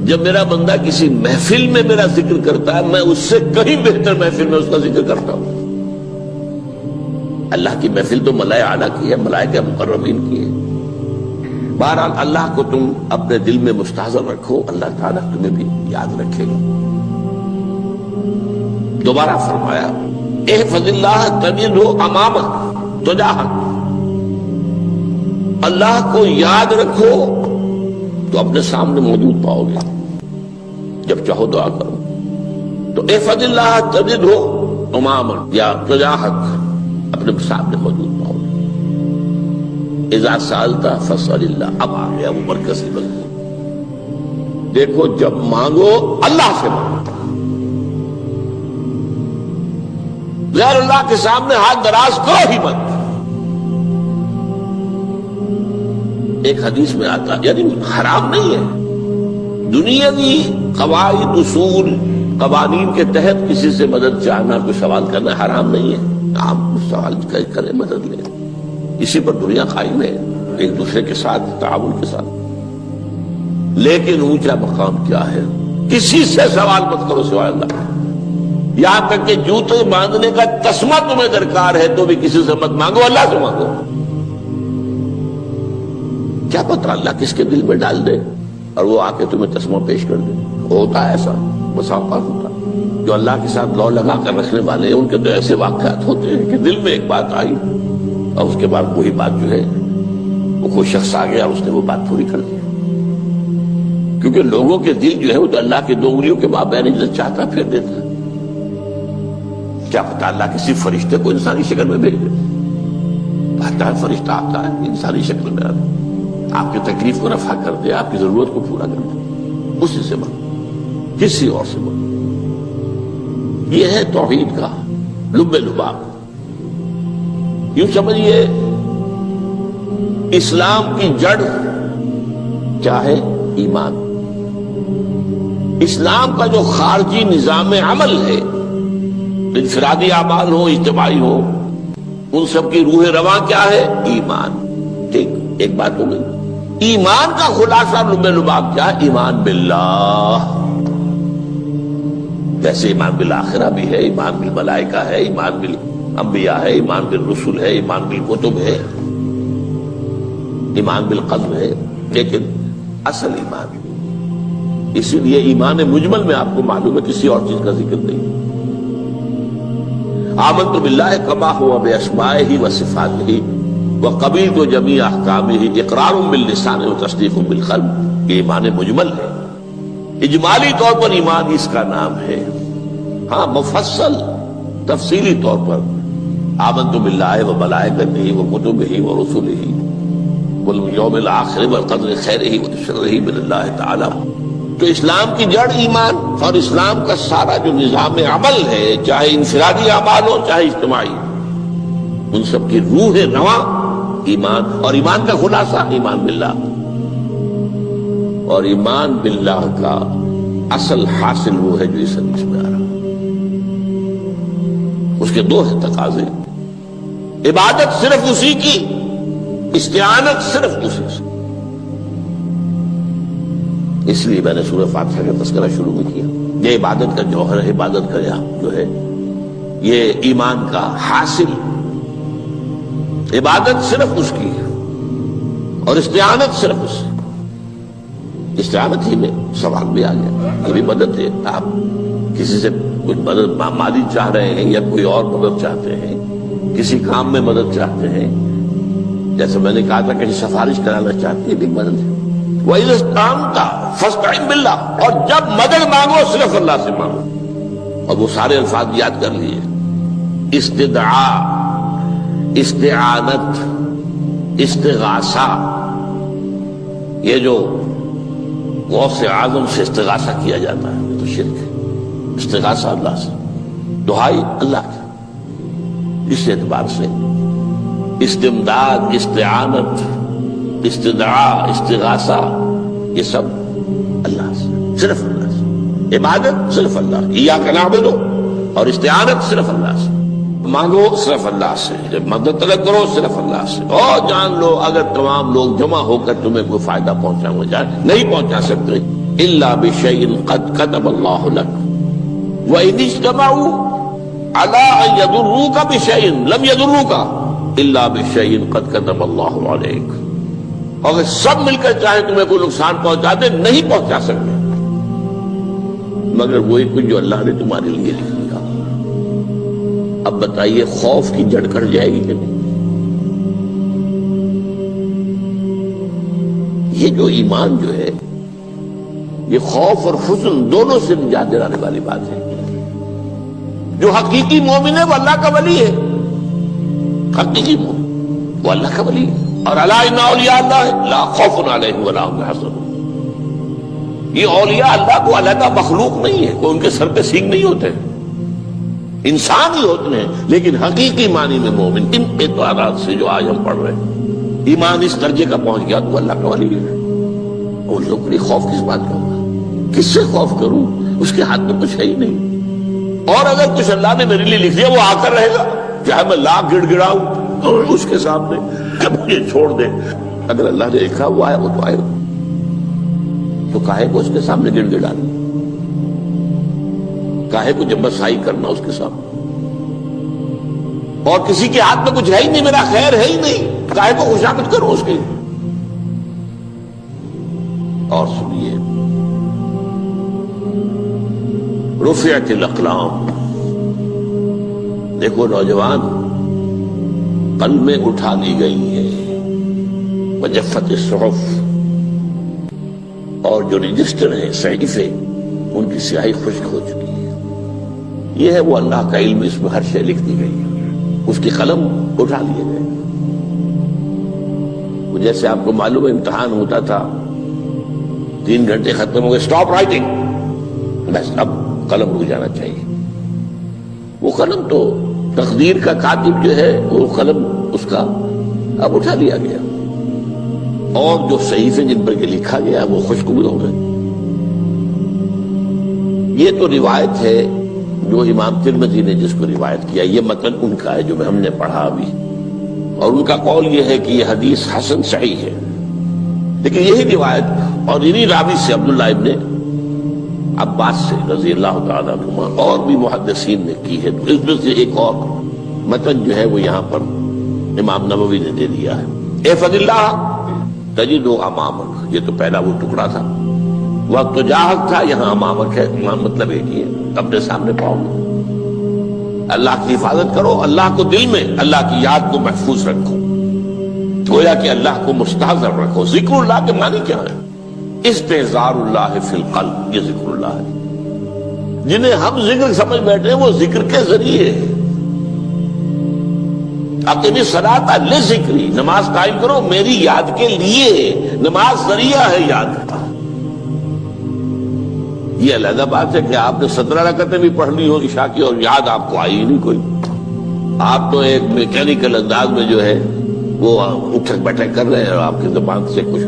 جب میرا بندہ کسی محفل میں میرا ذکر کرتا ہے میں اس سے کہیں بہتر محفل میں اس کا ذکر کرتا ہوں۔ اللہ کی محفل تو ملائکہ اعلیٰ کی ہے، ملائکہ مقربین کی ہے۔ بہرحال اللہ کو تم اپنے دل میں مستحضر رکھو، اللہ تعالیٰ تمہیں بھی یاد رکھے گا۔ دوبارہ فرمایا احفظ اللہ تجدہ امامک تجاہک، اللہ کو یاد رکھو تو اپنے سامنے موجود پاؤ گے، جب چاہو دعا کرو تو احفظ اللہ تجدہ امامک یا تجاہک، اپنے سامنے موجود پاؤ گے۔ اذا سألت فاسأل اللہ، اب آ گیا وہ مرکزی مضمون۔ دیکھو جب مانگو اللہ سے مانگو، غیر اللہ کے سامنے ہاتھ دراز کرو ہی مت۔ ایک حدیث میں آتا یعنی حرام نہیں ہے، دنیاوی قواعد اصول قوانین کے تحت کسی سے مدد چاہنا، کوئی سوال کرنا حرام نہیں ہے، آپ سوال کریں، مدد لیں، اسی پر دنیا قائم ہے، ایک دوسرے کے ساتھ تعاون کے ساتھ۔ لیکن اونچا مقام کیا ہے؟ کسی سے سوال مت کرو سوائے اللہ، یہاں تک کہ جوتے باندھنے کا تسمہ تمہیں درکار ہے تو بھی کسی سے مت مانگو، اللہ سے مانگو۔ کیا پتہ اللہ کس کے دل میں ڈال دے اور وہ آ کے تمہیں تسمہ پیش کر دے۔ ہوتا ہے ایسا، بس اوقات ہوتا ہے۔ جو اللہ کے ساتھ لو لگا کر رکھنے والے ہیں ان کے تو ایسے واقعات ہوتے ہیں کہ دل میں ایک بات آئی اور اس کے بعد وہی بات جو ہے وہ کوئی شخص آ گیا اور اس نے وہ بات پوری کر دی، کیونکہ لوگوں کے دل جو ہے وہ تو اللہ کے دو انگلیوں کے مابین جو چاہتا پھر دیتا ہے۔ کیا پتہ اللہ کسی فرشتے کو انسانی شکل میں بھیج دے، آتا ہے فرشتہ، آتا ہے انسانی شکل میں، آپ کی تکلیف کو رفع کر دے، آپ کی ضرورت کو پورا کر دے، اسی سے مانگو، کسی اور سے مانگو۔ یہ ہے توحید کا لب لباب۔ یوں سمجھیے اسلام کی جڑ کیا ہے؟ ایمان۔ اسلام کا جو خارجی نظام عمل ہے، انفرادی اعمال ہو، اجتماعی ہو، ان سب کی روح رواں کیا ہے؟ ایمان۔ ٹھیک، ایک بات ہو گئی۔ ایمان کا خلاصہ لب لباب کیا ہے؟ ایمان باللہ۔ ویسے ایمان بالآخرہ بھی ہے، ایمان بالملائکہ ہے، ایمان بالانبیاء ہے، ایمان بالرسل ہے، ایمان بالکتب ہے، ایمان بالقلب ہے، لیکن اصل ایمان، اسی لیے ایمان مجمل میں آپ کو معلوم ہے کسی اور چیز کا ذکر نہیں۔ آمنت باللہ کما ہوا باسمائہ وصفاتہ وقبلت جمیع احکامہ اقرار باللسان وتصدیق بالقلب، یہ ایمان مجمل ہے۔ اجمالی طور پر ایمان اس کا نام ہے، ہاں مفصل تفصیلی طور پر آمنت باللہ وملائکتہ وکتبہ ورسلہ والیوم الآخر والقدر خیرہ وشرہ من اللہ تعالی۔ تو اسلام کی جڑ ایمان، اور اسلام کا سارا جو نظام عمل ہے، چاہے انفرادی اعمال ہو چاہے اجتماعی، ان سب کی روح رواں ایمان، اور ایمان کا خلاصہ ایمان باللہ۔ اور ایمان باللہ کا اصل حاصل وہ ہے جو اس حدیث میں آ رہا، اس کے دو ہیں تقاضے، عبادت صرف اسی کی، استعانت صرف اسی سے۔ اس لیے میں نے سورہ فاتحہ کا تذکرہ شروع میں کیا، یہ عبادت کا جوہر ہے، عبادت کا جو ہے یہ ایمان کا حاصل، عبادت صرف اس کی ہے اور استعانت صرف اس سے۔ استعانت ہی میں سوال بھی آ گیا، یہ بھی مدد ہے، آپ کسی سے کچھ مدد مالی چاہ رہے ہیں یا کوئی اور مدد چاہتے ہیں، کسی کام میں مدد چاہتے ہیں، جیسے میں نے کہا تھا کہ سفارش کرانا چاہتے ہیں، بھی مدد ہے۔ وَإِذَا اسْتَعَنْتَ فَاسْتَعِنْ بِاللَّهِ، اور جب مدد مانگو صرف اللہ سے مانگو۔ اور وہ سارے الفاظ یاد کر لیے، استدعاء، استعانت، استغاثہ، یہ جو غوث اعظم سے استغاثہ کیا جاتا ہے یہ تو شرک ہے۔ استغاثہ اللہ سے، دعائی اللہ کی، اس اعتبار سے استمداد، استعانت، استدعاء، استغاثہ، یہ سب اللہ سے، صرف اللہ سے۔ عبادت صرف اللہ، ایاک نعبد، اور استعانت صرف اللہ سے، مانگو صرف اللہ سے، جب مدد طلب کرو صرف اللہ سے۔ اور جان لو اگر تمام لوگ جمع ہو کر تمہیں کوئی فائدہ پہنچانا چاہے نہیں پہنچا سکتے، الا بشیء قد کتب اللہ لک وان اجتمعوا علی ان یضروک بشیء لم یضروک الا بشیء قد کتب اللہ علیک. اگر سب مل کر چاہے تمہیں کوئی نقصان پہنچا دے نہیں پہنچا سکتے مگر وہی کچھ جو اللہ نے تمہارے لیے لکھ دیا. اب بتائیے خوف کی جڑ کٹ جائے گی کہ نہیں؟ یہ جو ایمان جو ہے یہ خوف اور حزن دونوں سے نجات دلانے والی بات ہے. جو حقیقی مومن ہے وہ اللہ کا ولی ہے. حقیقی مومن وہ اللہ کا ولی ہے. اور الا ان اولیاء اللہ لا خوف علیہم ولا هم يحزنون. یہ اولیاء اللہ کو علیحدہ مخلوق نہیں ہے, کوئی ان کے سر پہ سینگ نہیں ہوتے, انسان ہی ہوتے ہیں. لیکن حقیقی معنی میں مومن ان اعتبارات سے جو آج ہم پڑھ رہے ہیں ایمان اس درجے کا پہنچ گیا تو اللہ کا ولی ہے. اور لوگ کے خوف کس بات کا ہوگا؟ کس سے خوف کروں؟ اس کے ہاتھ میں کچھ ہے ہی نہیں. اور اگر کچھ اللہ نے میرے لیے لکھ دیا وہ آ کر رہے گا, چاہے میں لاکھ گڑ گڑاؤں اس کے سامنے کہ مجھے چھوڑ دے. اگر اللہ نے لکھا وہ آئے وہ تو آئے, تو کاہے کو اس کے سامنے گڑ گڑانا, کاہے کو جبرسائی کرنا اس کے سامنے. اور کسی کے ہاتھ میں کچھ ہے ہی نہیں, میرا خیر ہے ہی نہیں, کاہے کو خوشامد کرو اس کی. اور سنیے رفعت الاقلام, دیکھو نوجوان قلمیں اٹھا لی گئی ہیں, وجفت الصحف, اور جو رجسٹر ہیں صحیفے ان کی سیاہی خشک ہو چکی ہے. یہ ہے وہ اللہ کا علم, اس میں ہر شے لکھ دی گئی ہے, اس کی قلم اٹھا لیے گئے. جیسے آپ کو معلوم ہے امتحان ہوتا تھا 3 گھنٹے ختم ہو گئے, اسٹاپ رائٹنگ, بس اب قلم رک جانا چاہیے. وہ قلم تو تقدیر کا کاتب جو ہے وہ قلم اس کا اب اٹھا لیا گیا, اور جو صحیفے جن پر لکھا گیا وہ خشک بھی ہو گئے. یہ تو روایت ہے جو امام ترمذی نے جس کو روایت کیا, یہ متن ان کا ہے جو ہم نے پڑھا ابھی, اور ان کا قول یہ ہے کہ یہ حدیث حسن صحیح ہے. لیکن یہی روایت اور انہی راوی سے عبداللہ ابن عباس سے رضی اللہ تعالیٰ عنہما اور بھی محدثین نے کی ہے. تو اس میں سے ایک اور متن جو ہے وہ یہاں پر امام نووی نے دے دیا ہے. احفظ اللہ تجدہ امامک, یہ تو پہلا وہ ٹکڑا تھا. وقت جاہک تھا, یہاں امامک ہے, مطلب ایک ہی ہے, اپنے سامنے پاؤ. اللہ کی حفاظت کرو, اللہ کو دل میں, اللہ کی یاد کو محفوظ رکھو, گویا کہ اللہ کو مستحضر رکھو. ذکر اللہ کے معنی کیا ہے؟ استحضار اللہ فی القلب, یہ ذکر اللہ ہے. جنہیں ہم ذکر سمجھ بیٹھے ہیں وہ ذکر کے ذریعے اقیم الصلاۃ لذکری, نماز قائم کرو میری یاد کے لیے. نماز ذریعہ ہے یاد کا. یہ علیحدہ بات ہے کہ آپ نے 17 رکعتیں بھی پڑھ لی ہو عشاء کی اور یاد آپ کو آئی ہی نہیں کوئی. آپ تو ایک میکینیکل انداز میں جو ہے وہ اٹھک بیٹھک کر رہے ہیں اور آپ کی زبان سے کچھ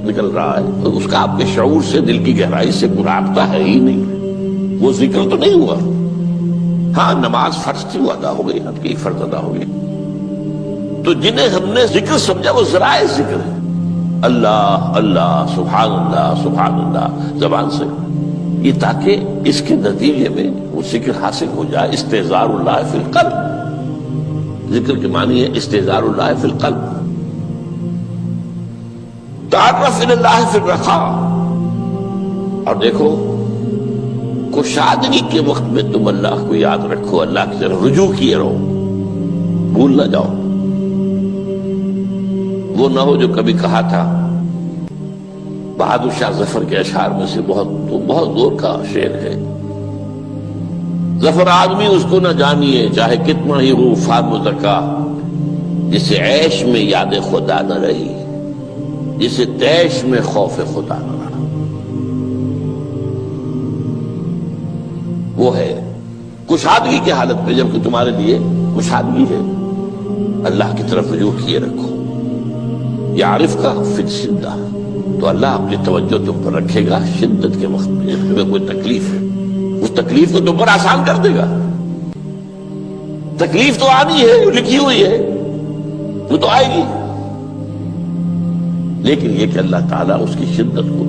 نکل رہا ہے, تو اس کا آپ کے شعور سے, دل کی گہرائی سے کوئی رابطہ ہے ہی نہیں, وہ ذکر تو نہیں ہوا. ہاں نماز فرض تھی, وہ ادا ہو گئی, آپ کی ایک فرض ادا ہو گئی. تو جنہیں ہم نے ذکر سمجھا وہ ذرائع ذکر ہے, اللہ اللہ سبحان اللہ سبحان اللہ زبان سے, یہ تاکہ اس کے نتیجے میں وہ ذکر حاصل ہو جائے. استحضار اللہ فی القلب, ذکر کے معنی ہے استحضار اللہ فی القلب. تعرف الی اللہ فی الرخاء, اور دیکھو کشادگی کے وقت میں تم اللہ کو یاد رکھو, اللہ کی طرف رجوع کیے رہو, بھول نہ جاؤ. وہ نہ ہو جو کبھی کہا تھا, بہادر شاہ ظفر کے اشعار میں سے بہت دور کا شعر ہے, ظفر آدمی اس کو نہ جانیے چاہے کتنا ہی ہو فام زکا, جسے عیش میں یاد خدا نہ رہی, جسے تیش میں خوف خدا نہ رہا. وہ ہے کشادگی کی حالت میں, جبکہ تمہارے لیے کشادگی ہے, اللہ کی طرف رجوع کیے رکھو. یعرف کا فی الشدہ, تو اللہ اپنی توجہ تم پر رکھے گا شدت کے وقت میں, جب تمہیں کوئی تکلیف ہے اس تکلیف کو تم پر آسان کر دے گا. تکلیف تو آنی ہے, لکھی ہوئی ہے, وہ تو آئے گی, لیکن یہ کہ اللہ تعالیٰ اس کی شدت کو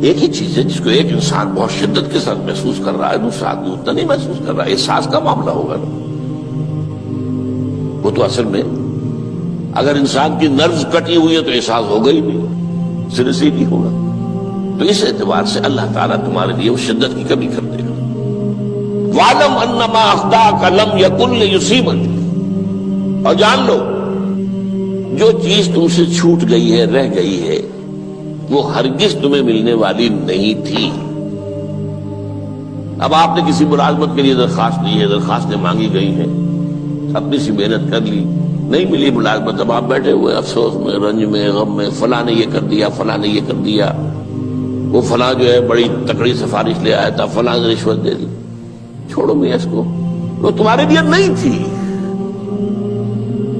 ایک ہی چیز ہے جس کو ایک انسان بہت شدت کے ساتھ محسوس کر رہا ہے، دوسرا آدمی اتنا نہیں محسوس کر رہا ہے، احساس کا معاملہ ہوگا نا۔ وہ تو اصل میں اگر انسان کی نرز کٹی ہوئی ہے تو احساس ہوگا ہی نہیں، سرے سے ہی نہیں ہوگا۔ تو اس اعتبار سے اللہ تعالیٰ تمہارے لیے وہ شدت کی کمی کر دے گا۔ وَاعْلَمْ أَنَّ مَا أَخْطَأَكَ لَمْ يَكُنْ لِيُصِيبَكَ، اور جان لو جو چیز تم سے چھوٹ گئی ہے، رہ گئی ہے، وہ ہرگز تمہیں ملنے والی نہیں تھی۔ اب آپ نے کسی ملازمت کے لیے درخواست دی ہے، درخواستیں مانگی گئی ہیں، اپنی سی محنت کر لی، نہیں ملی ملازمت، اب آپ بیٹھے ہوئے افسوس میں، رنج میں، غم میں، فلاں نے یہ کر دیا، فلاں نے یہ کر دیا، وہ فلاں جو ہے بڑی تکڑی سفارش لے آیا تھا، فلاں نے رشوت دے دی۔ چھوڑو میاں اس کو، وہ تمہارے لیے نہیں تھی۔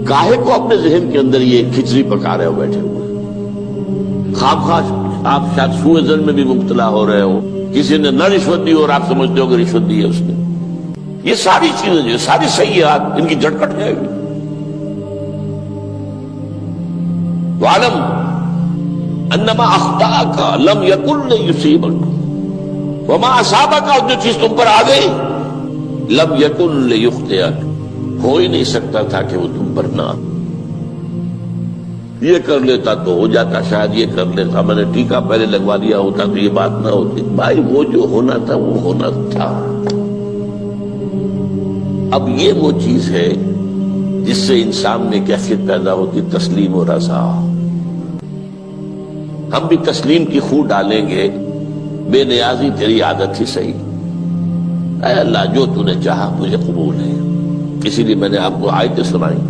کاہے کو اپنے ذہن کے اندر یہ کھچڑی پکا رہے ہو بیٹھے ہوئے؟ خواہ آپ شاید سوء ظن میں بھی مبتلا ہو رہے ہو، کسی نے نہ رشوت دی اور آپ سمجھتے ہو کہ رشوت دی ہے اس نے۔ یہ ساری چیزیں جو ساری سیئات، ان کی جڑ کٹ جائے گی۔ وَاعْلَمْ أَنَّ مَا أَخْطَأَكَ لَمْ يَكُنْ لِيُصِيبَكَ وَمَا أَصَابَكَ، جو چیز تم پر آ گئی، لَمْ يَكُنْ لِيُخْطِئَكَ، ہو ہی نہیں سکتا تھا کہ وہ تم پر نہ۔ یہ کر لیتا تو ہو جاتا، شاید یہ کر لیتا، میں نے ٹیکا پہلے لگوا لیا ہوتا تو یہ بات نہ ہوتی۔ بھائی وہ جو ہونا تھا وہ ہونا تھا۔ اب یہ وہ چیز ہے جس سے انسان میں کیفیت پیدا ہوتی، تسلیم و رضا۔ ہم بھی تسلیم کی خو ڈالیں گے، بے نیازی تیری عادت ہی صحیح، اے اللہ جو تو نے چاہا مجھے قبول ہے۔ اسی لیے میں نے آپ کو آیتیں سنائی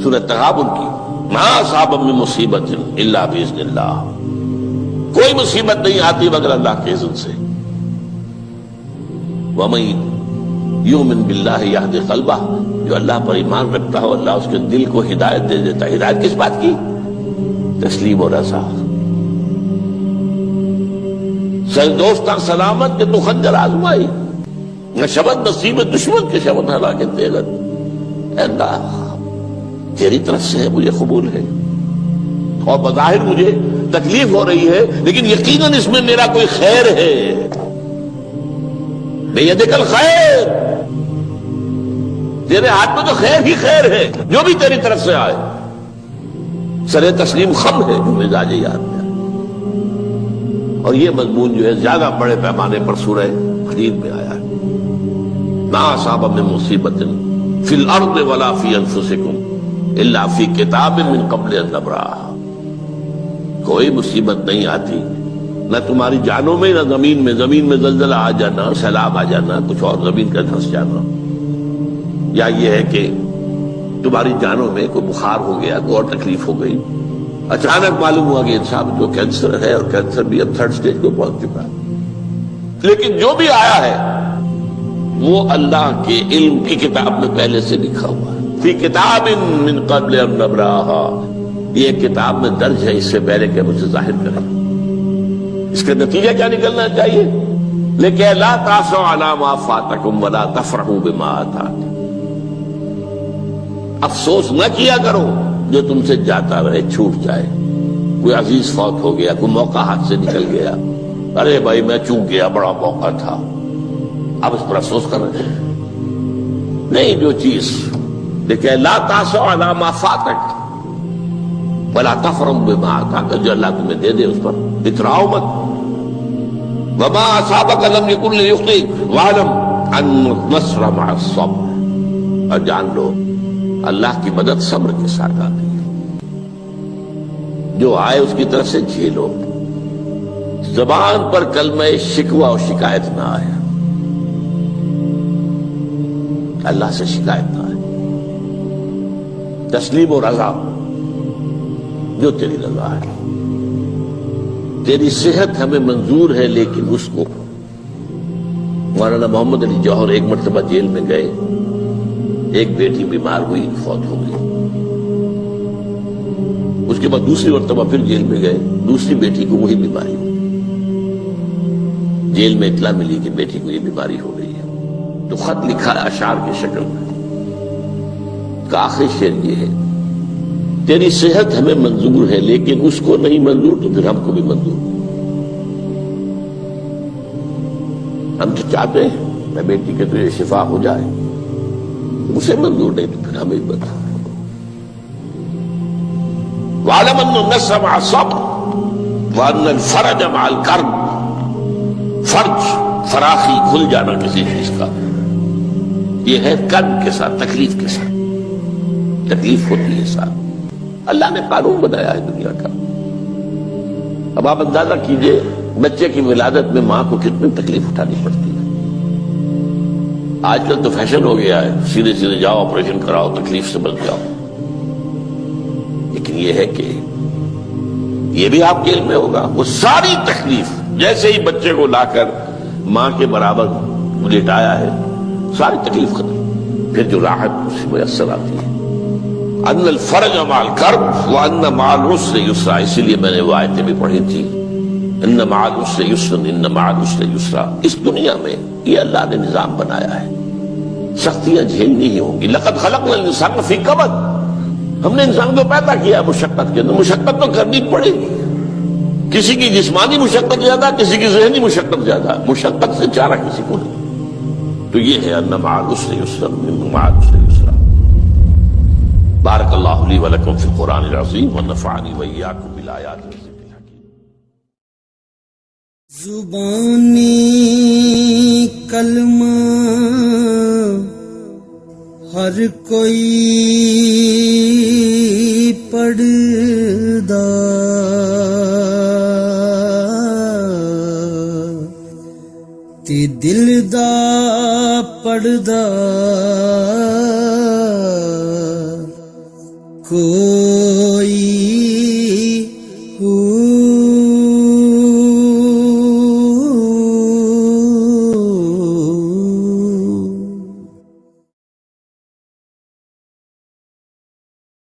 سورہ تغابن کی، ما اصاب من مصیبت الا باذن اللہ، کوئی مصیبت نہیں آتی مگر اللہ کے اذن سے۔ ومن یؤمن باللہ یہد قلبہ، جو اللہ پر ایمان رکھتا ہو اللہ اس کے دل کو ہدایت دے دیتا ہے۔ ہدایت کس بات کی؟ تسلیم و رضا۔ دوستان سلامت کہ تو خنجر آزمائی، نہ شبد نصیب دشمن کے شبد ہلاکت تیغت، اے اللہ تیری طرف سے ہے، مجھے قبول ہے، اور بظاہر مجھے تکلیف ہو رہی ہے لیکن یقیناً اس میں میرا کوئی خیر ہے۔ بیدک الخیر، تیرے ہاتھ میں تو خیر ہی خیر ہے، جو بھی تیری طرف سے آئے۔ سر تسلیم خم ہے جو مزاج یاد میں آئے۔ اور یہ مضمون جو ہے زیادہ بڑے پیمانے پر سورہ حدید میں آیا ہے۔ ما اصاب من مصیبت فی الارض ولا فی انفسکم الا فی کتاب من قبل ان نبرأہا، کوئی مصیبت نہیں آتی نہ تمہاری جانوں میں نہ زمین میں زلزلہ آ جانا، سیلاب آ جانا، کچھ اور زمین کا دھنس جانا، یا یہ ہے کہ تمہاری جانوں میں کوئی بخار ہو گیا، کوئی اور تکلیف ہو گئی، اچانک معلوم ہوا کہ انسان کو کینسر ہے اور کینسر بھی اب 3rd سٹیج کو پہنچ چکا ہے، لیکن جو بھی آیا ہے وہ اللہ کے علم کی کتاب میں پہلے سے لکھا ہوا ہے۔ فی کتاب من قبل ان نبرأہا، یہ کتاب میں درج ہے اس سے پہلے کہ مجھے ظاہر کریں۔ اس کا نتیجہ کیا نکلنا چاہیے؟ لیکن لا تأسوا علی ما فاتکم ولا تفرحوا بما آتاکم، افسوس نہ کیا کرو جو تم سے جاتا رہے، چھوٹ جائے، کوئی عزیز فوت ہو گیا، کوئی موقع ہاتھ سے نکل گیا، ارے بھائی میں چوک گیا، بڑا موقع تھا، اب اس پر افسوس کر رہے ہیں۔ نہیں، جو چیز دیکھیں لا تأسوا علی ما فاتک ولا تفرحوا بما آتاک، جو اللہ تمہیں دے دے اس پر اتراؤ مت۔ وما اصابک لم یکن لیخطئک واعلم ان النصر مع الصبر، اور جان لو اللہ کی مدد صبر کے ساتھ آتی ہے، جو آئے اس کی طرف سے جھیلو، زبان پر کلمہ شکوہ اور شکایت نہ آئے، اللہ سے شکایت نہ آئے، تسلیم و رضا، جو تیری رضا ہے۔ تیری صحت ہمیں منظور ہے لیکن اس کو، مولانا محمد علی جوہر ایک مرتبہ جیل میں گئے، ایک بیٹی بیمار ہوئی، فوت ہو گئی، اس کے بعد دوسری مرتبہ پھر جیل میں گئے، دوسری بیٹی کو وہی بیماری ہوئی، جیل میں اطلاع ملی کہ بیٹی کو یہ بیماری ہو گئی ہے، تو خط لکھا اشعار کی شکل میں، کا آخری شعر یہ ہے، تیری صحت ہمیں منظور ہے لیکن اس کو نہیں منظور تو پھر ہم کو بھی منظور۔ ہم تو چاہتے ہیں میں بیٹی کے تجھے شفا ہو جائے، اسے منظور نہیں تو پھر ہمیں بتا. وَاعْلَمْ أَنَّ النَّصْرَ مَعَ الصَّبْرِ وَأَنَّ الْفَرَجَ مَعَ الْكَرْبِ. فرج، فراخی، کھل جانا کسی چیز کا، یہ ہے کرب کے ساتھ، تکلیف کے ساتھ. تکلیف ہوتی ہے ساتھ. اللہ نے قانون بنایا ہے دنیا کا. اب آپ اندازہ کیجئے بچے کی ولادت میں ماں کو کتنی تکلیف اٹھانی پڑتی ہے. آج کل تو فیشن ہو گیا ہے، سیدھے سیدھے جاؤ، آپریشن کراؤ، تکلیف سے بچ جاؤ. لیکن یہ ہے کہ یہ بھی آپ کے علم میں ہوگا، وہ ساری تکلیف جیسے ہی بچے کو لا کر ماں کے برابر لٹایا ہے، ساری تکلیف ختم، پھر جو راحت اس سے میسر آتی ہے. ان الفرج مع الکرب وان مع العسر یسرا. اسی لیے میں نے وہ آیتیں بھی پڑھی تھی، ان مع العسر یسرا، ان مع العسر یسرا. اس دنیا میں یہ اللہ نے نظام بنایا ہے، سختیاں جھیلنی ہی ہوں گی. لقد خلقنا الانسان فی کبد. ہم نے انسان کو پیدا کیا مشقت کے اندر، مشقت تو کرنی پڑے گی. کسی کی جسمانی مشقت زیادہ، کسی کی ذہنی مشقت زیادہ، مشقت سے چارہ کسی کو نہیں. تو یہ ہے ان مع العسر یسرا، ان مع العسر یسرا. بارک اللہ لی ولکم فی القرآن العظیم ونفعنی وإیاکم بالآیات والذکر الحکیم. زبانی کلمہ ہر کوئی پڑھدا، تے دل دا پڑھدا کوئی